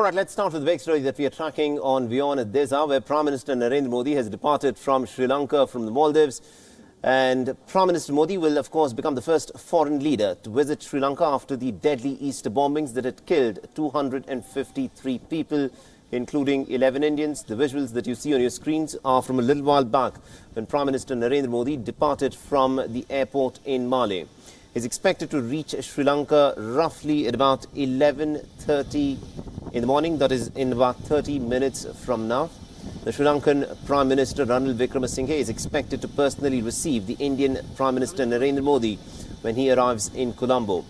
All right, let's start with the big story that we are tracking on Wion at this hour, where Prime Minister Narendra Modi has departed from Sri Lanka, from the Maldives. And Prime Minister Modi will, of course, become the first foreign leader to visit Sri Lanka after the deadly Easter bombings that had killed 253 people, including 11 Indians. The visuals that you see on your screens are from a little while back when Prime Minister Narendra Modi departed from the airport in Malé. He's expected to reach Sri Lanka roughly at about 11:30 in the morning, that is in about 30 minutes from now. The Sri Lankan Prime Minister Ranil Wickremesinghe is expected to personally receive the Indian Prime Minister Narendra Modi when he arrives in Colombo.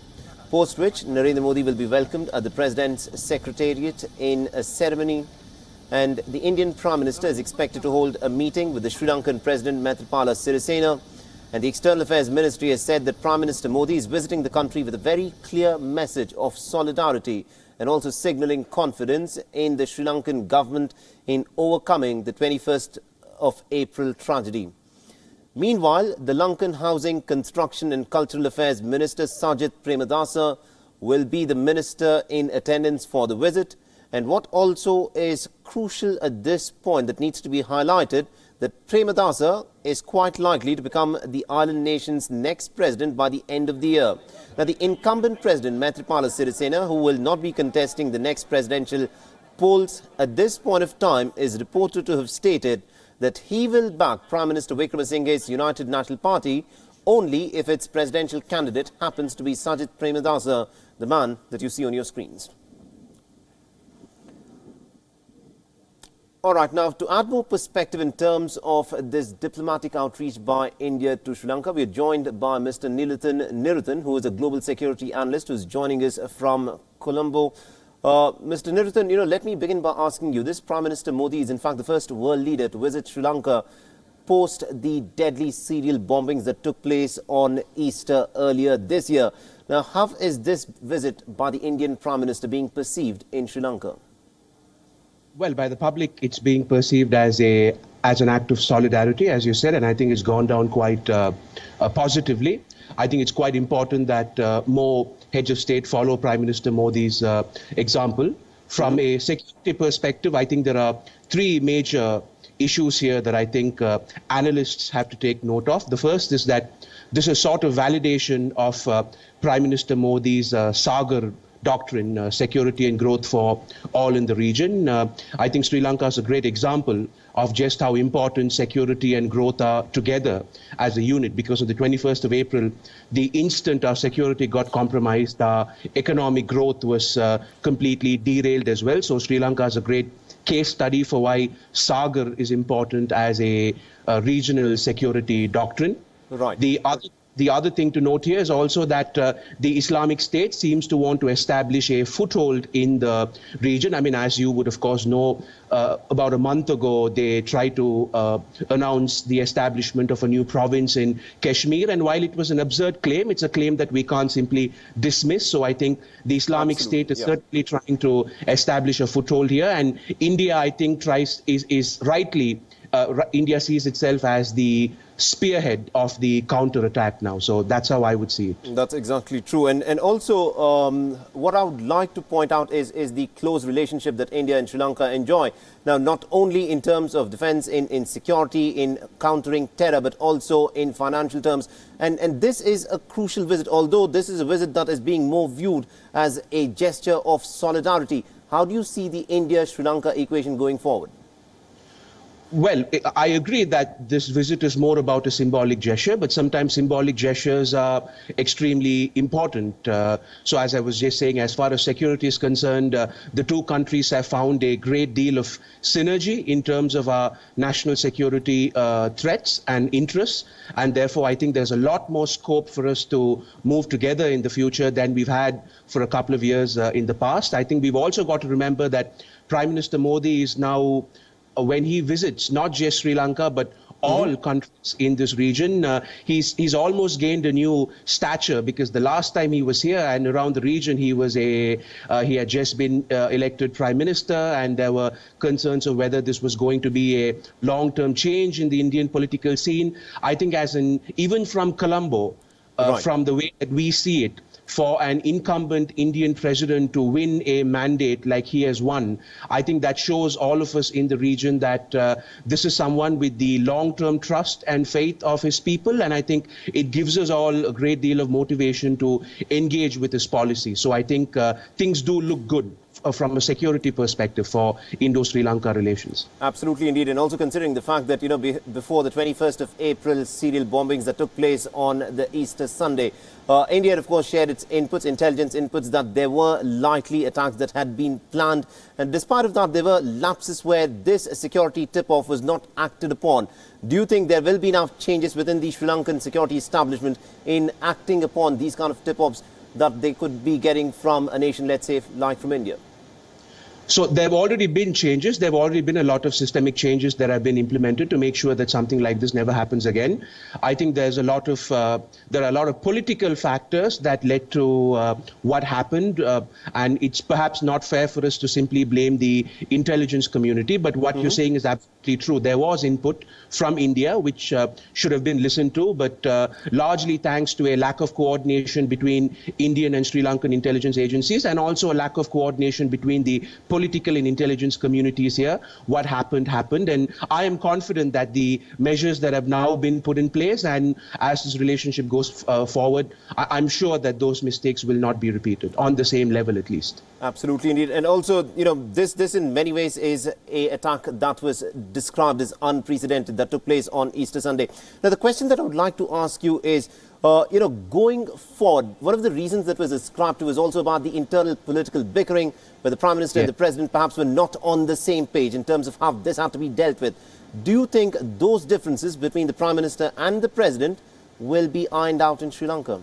Post which, Narendra Modi will be welcomed at the President's Secretariat in a ceremony, and the Indian Prime Minister is expected to hold a meeting with the Sri Lankan President Maithripala Sirisena. And the External Affairs Ministry has said that Prime Minister Modi is visiting the country with a very clear message of solidarity and also signalling confidence in the Sri Lankan government in overcoming the 21st of April tragedy. Meanwhile, the Lankan Housing, Construction and Cultural Affairs Minister Sajith Premadasa will be the minister in attendance for the visit. And what also is crucial at this point that needs to be highlighted, that Premadasa is quite likely to become the island nation's next president by the end of the year. Now, the incumbent president, Maithripala Sirisena, who will not be contesting the next presidential polls at this point of time, is reported to have stated that he will back Prime Minister Wickremesinghe's United National Party only if its presidential candidate happens to be Sajith Premadasa, the man that you see on your screens. All right, now to add more perspective in terms of this diplomatic outreach by India to Sri Lanka, we are joined by Mr. Niruthan, who is a global security analyst, who is joining us from Colombo. Mr. Niruthan, let me begin by asking you, this Prime Minister Modi is in fact the first world leader to visit Sri Lanka post the deadly serial bombings that took place on Easter earlier this year. Now, how is this visit by the Indian Prime Minister being perceived in Sri Lanka? Well, by the public, it's being perceived as an act of solidarity, as you said, and I think it's gone down quite positively. I think it's quite important that more heads of state follow Prime Minister Modi's example. From a security perspective, I think there are three major issues here that I think analysts have to take note of. The first is that this is sort of validation of Prime Minister Modi's Sagar doctrine, security and growth for all in the region. I think Sri Lanka is a great example of just how important security and growth are together as a unit. Because of the 21st of April, the instant our security got compromised, our economic growth was completely derailed as well. So Sri Lanka is a great case study for why Sagar is important as a regional security doctrine. Right. The other thing to note here is also that the Islamic State seems to want to establish a foothold in the region. I mean, as you would, of course, know, about a month ago, they tried to announce the establishment of a new province in Kashmir. And while it was an absurd claim, it's a claim that we can't simply dismiss. So I think the Islamic State is certainly trying to establish a foothold here. And India, I think, is rightly, India sees itself as the spearhead of the counter-attack now. So that's how I would see it. That's exactly true. And also, what I would like to point out is the close relationship that India and Sri Lanka enjoy. Now, not only in terms of defense, in security, in countering terror, but also in financial terms. And this is a crucial visit, although this is a visit that is being more viewed as a gesture of solidarity. How do you see the India-Sri Lanka equation going forward? Well, I agree that this visit is more about a symbolic gesture, but sometimes symbolic gestures are extremely important. So as I was just saying, as far as security is concerned, the two countries have found a great deal of synergy in terms of our national security threats and interests. And therefore, I think there's a lot more scope for us to move together in the future than we've had for a couple of years in the past. I think we've also got to remember that Prime Minister Modi is now, when he visits not just Sri Lanka, but all countries in this region, he's almost gained a new stature, because the last time he was here and around the region, he had just been elected Prime Minister, and there were concerns of whether this was going to be a long-term change in the Indian political scene. I think even from Colombo, from the way that we see it, for an incumbent Indian president to win a mandate like he has won, I think that shows all of us in the region that this is someone with the long-term trust and faith of his people, and I think it gives us all a great deal of motivation to engage with his policy. So I think things do look good from a security perspective for Indo-Sri Lanka relations. Absolutely, indeed. And also considering the fact that, before the 21st of April serial bombings that took place on the Easter Sunday, India had, of course, shared its inputs, intelligence inputs, that there were likely attacks that had been planned. And despite of that, there were lapses where this security tip-off was not acted upon. Do you think there will be enough changes within the Sri Lankan security establishment in acting upon these kind of tip-offs that they could be getting from a nation, let's say, like from India? So there have already been changes. There have already been a lot of systemic changes that have been implemented to make sure that something like this never happens again. I think there are a lot of political factors that led to what happened, and it's perhaps not fair for us to simply blame the intelligence community. But what you're saying is absolutely true. There was input from India, which should have been listened to, but largely thanks to a lack of coordination between Indian and Sri Lankan intelligence agencies, and also a lack of coordination between the political and intelligence communities here. What happened, and I am confident that the measures that have now been put in place, and as this relationship goes forward, I'm sure that those mistakes will not be repeated on the same level, at least. Absolutely, indeed. And also, this in many ways is a attack that was described as unprecedented that took place on Easter Sunday. Now, the question that I would like to ask you is, going forward, one of the reasons that was ascribed to was also about the internal political bickering, where the Prime Minister and the President perhaps were not on the same page in terms of how this had to be dealt with. Do you think those differences between the Prime Minister and the President will be ironed out in Sri Lanka?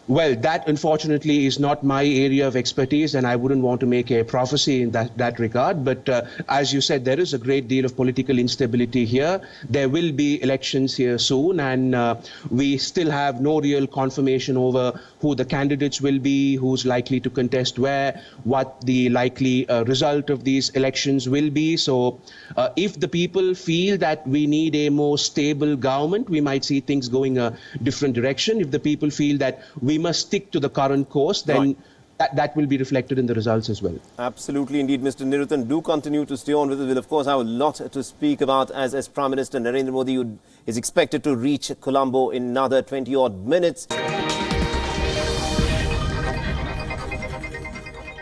Well, that unfortunately is not my area of expertise, and I wouldn't want to make a prophecy in that regard. But as you said, there is a great deal of political instability here. There will be elections here soon, and we still have no real confirmation over who the candidates will be, who's likely to contest where, what the likely result of these elections will be. So if the people feel that we need a more stable government, we might see things going a different direction. If the people feel that we must stick to the current course, then that will be reflected in the results as well. Absolutely, indeed, Mr. Niruthan. Do continue to stay on with us. We'll, of course, have a lot to speak about as Prime Minister Narendra Modi is expected to reach Colombo in another 20-odd minutes.